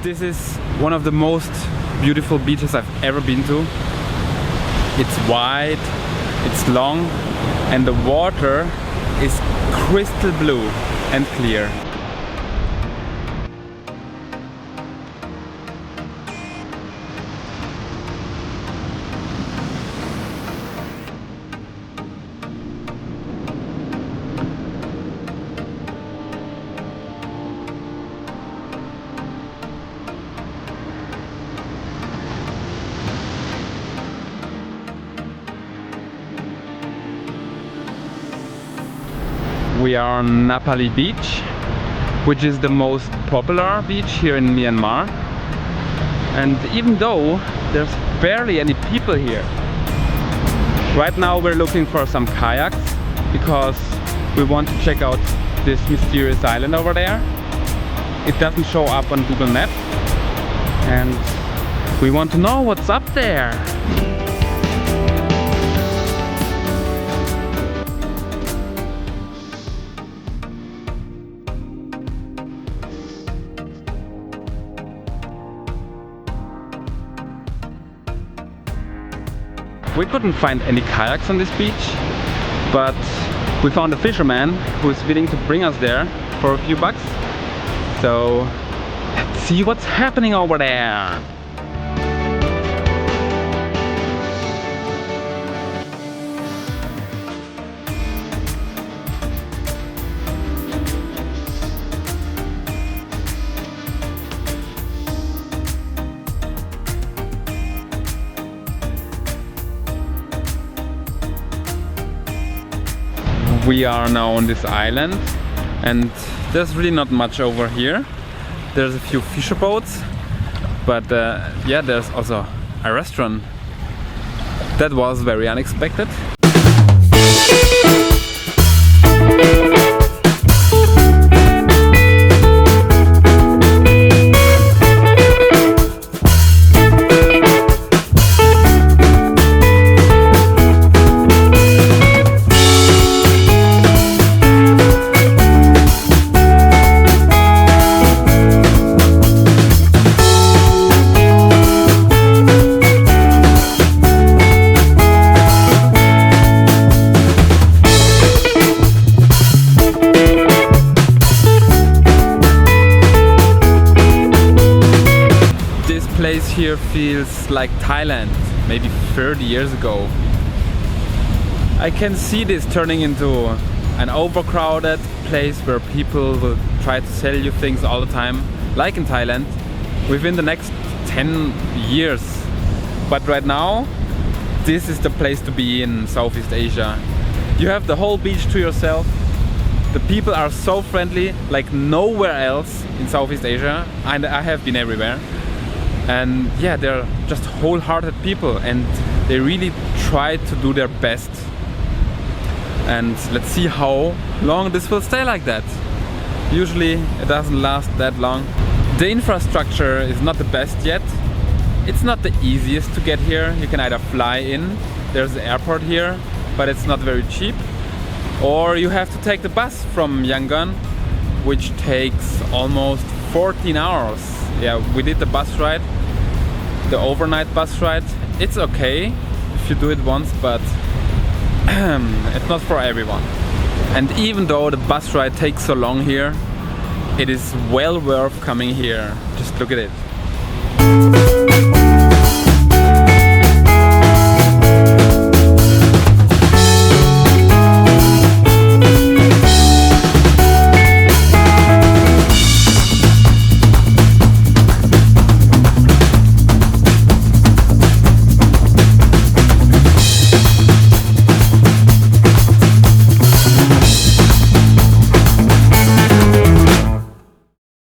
This is one of the most beautiful beaches I've ever been to. It's wide, it's long, and the water is crystal blue and clear. We are on Napali Beach, which is the most popular beach here in Myanmar. And even though there's barely any people here, right now we're looking for some kayaks because we want to check out this mysterious island over there. It doesn't show up on Google Maps and we want to know what's up there. We couldn't find any kayaks on this beach, but we found a fisherman who is willing to bring us there for a few bucks. So let's see what's happening over there. We are now on this island and there's really not much over here. There's a few fisher boats, but yeah, there's also a restaurant. That was very unexpected. Place here feels like Thailand, maybe 30 years ago. I can see this turning into an overcrowded place where people will try to sell you things all the time, like in Thailand, within the next 10 years. But right now, this is the place to be in Southeast Asia. You have the whole beach to yourself. The people are so friendly, like nowhere else in Southeast Asia, and I have been everywhere. And yeah, they're just wholehearted people and they really try to do their best. And let's see how long this will stay like that. Usually it doesn't last that long. The infrastructure is not the best yet. It's not the easiest to get here. You can either fly in, there's the airport here, but it's not very cheap. Or you have to take the bus from Yangon, which takes almost 14 hours. Yeah, we did the bus ride, the overnight bus ride. It's okay if you do it once, but it's not for everyone. And even though the bus ride takes so long here, it is well worth coming here. Just look at it.